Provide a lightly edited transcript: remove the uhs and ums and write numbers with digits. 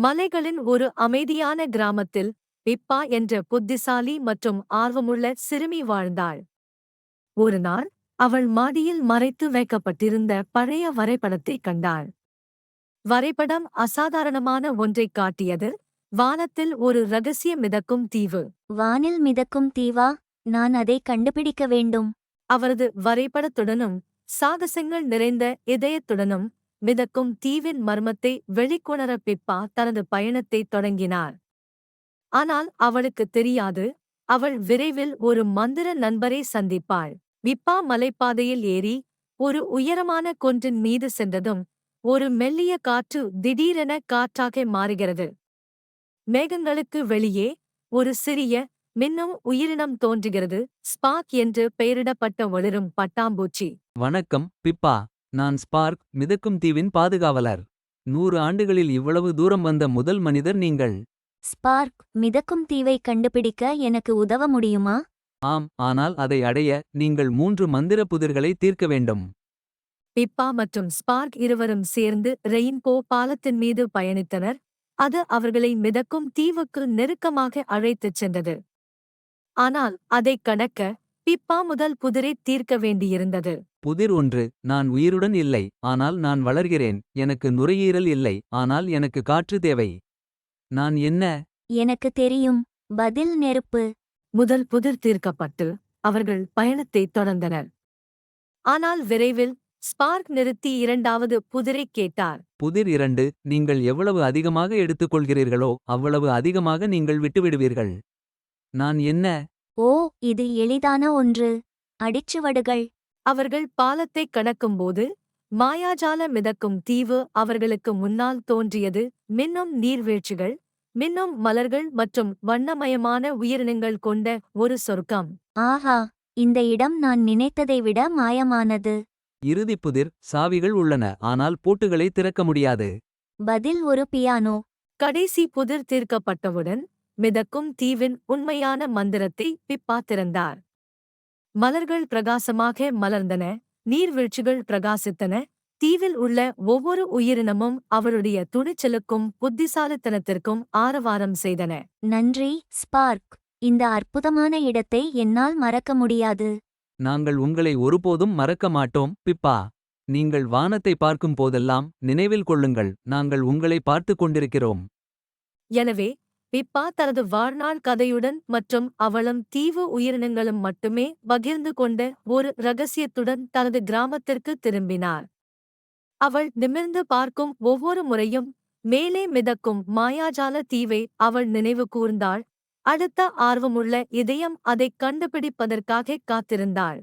மலைகளின் ஒரு அமைதியான கிராமத்தில் பிப்பா என்ற புத்திசாலி மற்றும் ஆர்வமுள்ள சிறுமி வாழ்ந்தாள். ஒரு நாள் அவள் மாடியில் மறைத்து வைக்கப்பட்டிருந்த பழைய வரைபடத்தைக் கண்டாள். வரைபடம் அசாதாரணமான ஒன்றைக் காட்டியது. வானத்தில் ஒரு ரகசிய மிதக்கும் தீவு. வானில் மிதக்கும் தீவா? நான் அதை கண்டுபிடிக்க வேண்டும். அவரது வரைபடத்துடனும் சாகசங்கள் நிறைந்த இதயத்துடனும் மிதக்கும் தீவின் மர்மத்தை வெளிக்கொணர பிப்பா தனது பயணத்தைத் தொடங்கினார். ஆனால் அவளுக்குத் தெரியாது, அவள் விரைவில் ஒரு மந்திர நண்பரை சந்திப்பாள். பிப்பா மலைப்பாதையில் ஏறி ஒரு உயரமான குன்றின் மீது சென்றதும் ஒரு மெல்லிய காற்று திடீரென காற்றாக மாறுகிறது. மேகங்களுக்கு வெளியே ஒரு சிறிய மின்னும் உயிரினம் தோன்றுகிறது. ஸ்பார்க் என்று பெயரிடப்பட்ட ஒளிரும் பட்டாம்பூச்சி. வணக்கம் பிப்பா. நான் ஸ்பார்க், மிதக்கும் தீவின் பாதுகாவலர். 100 ஆண்டுகளில் இவ்வளவு தூரம் வந்த முதல் மனிதர் நீங்கள். ஸ்பார்க், மிதக்கும் தீவை கண்டுபிடிக்க எனக்கு உதவ முடியுமா? ஆம், ஆனால் அதை அடைய நீங்கள் 3 மந்திர புதிர்களை தீர்க்க வேண்டும். பிப்பா மற்றும் ஸ்பார்க் இருவரும் சேர்ந்து ரெயின்போ பாலத்தின் மீது பயணித்தனர். அது அவர்களை மிதக்கும் தீவுக்கு நெருக்கமாக அழைத்துச் சென்றது. ஆனால் அதைக் கடக்க பிப்பா முதல் புதிரைத் தீர்க்க வேண்டியிருந்தது. புதிர் 1. நான் உயிருடன் இல்லை, ஆனால் நான் வளர்கிறேன். எனக்கு நுரையீரல் இல்லை, ஆனால் எனக்கு காற்று தேவை. நான் என்ன? எனக்கு தெரியும். பதில் நெருப்பு. முதல் புதிர் தீர்க்கப்பட்டு அவர்கள் பயணத்தைத் தொடர்ந்தனர். ஆனால் விரைவில் ஸ்பார்க் நிறுத்தி இரண்டாவது புதிரைக் கேட்டார். புதிர் 2. நீங்கள் எவ்வளவு அதிகமாக எடுத்துக்கொள்கிறீர்களோ அவ்வளவு அதிகமாக நீங்கள் விட்டுவிடுவீர்கள். நான் என்ன? ஓ, இது எளிதான ஒன்று. அடிச்சுவடுகள். அவர்கள் பாலத்தைக் கடக்கும்போது மாயாஜால மிதக்கும் தீவு அவர்களுக்கு முன்னால் தோன்றியது. மின்னும் நீர்வீழ்ச்சிகள், மின்னும் மலர்கள் மற்றும் வண்ணமயமான உயிரினங்கள் கொண்ட ஒரு சொர்க்கம். ஆஹா, இந்த இடம் நான் நினைத்ததை விட மாயமானது. இறுதிப் புதிர். சாவிகள் உள்ளன, ஆனால் பூட்டுகளை திறக்க முடியாது. பதில் ஒரு பியானோ. கடைசி புதிர் தீர்க்கப்பட்டவுடன் மிதக்கும் தீவின் உண்மையான மந்திரத்தை பிப்பா திறந்தார். மலர்கள் பிரகாசமாக மலர்ந்தன, நீர்வீழ்ச்சிகள் பிரகாசித்தன. தீவில் உள்ள ஒவ்வொரு உயிரினமும் அவருடைய துணிச்சலுக்கும் புத்திசாலித்தனத்திற்கும் ஆரவாரம் செய்தன. நன்றி, ஸ்பார்க். இந்த அற்புதமான இடத்தை என்னால் மறக்க முடியாது. நாங்கள் உங்களை ஒருபோதும் மறக்க மாட்டோம் பிப்பா. நீங்கள் வானத்தை பார்க்கும் போதெல்லாம் நினைவில் கொள்ளுங்கள், நாங்கள் உங்களை பார்த்துக் கொண்டிருக்கிறோம். எனவே பிப்பா தனது வாழ்நாள் கதையுடன் மற்றும் அவளும் தீவு உயிரினங்களும் மட்டுமே பகிர்ந்து கொண்ட ஒரு இரகசியத்துடன் தனது கிராமத்திற்கு திரும்பினார். அவள் நிமிர்ந்து பார்க்கும் ஒவ்வொரு முறையும் மேலே மிதக்கும் மாயாஜால தீவை அவள் நினைவு கூர்ந்தாள். அடுத்த ஆர்வமுள்ள இதயம் அதைக் கண்டுபிடிப்பதற்காக காத்திருந்தாள்.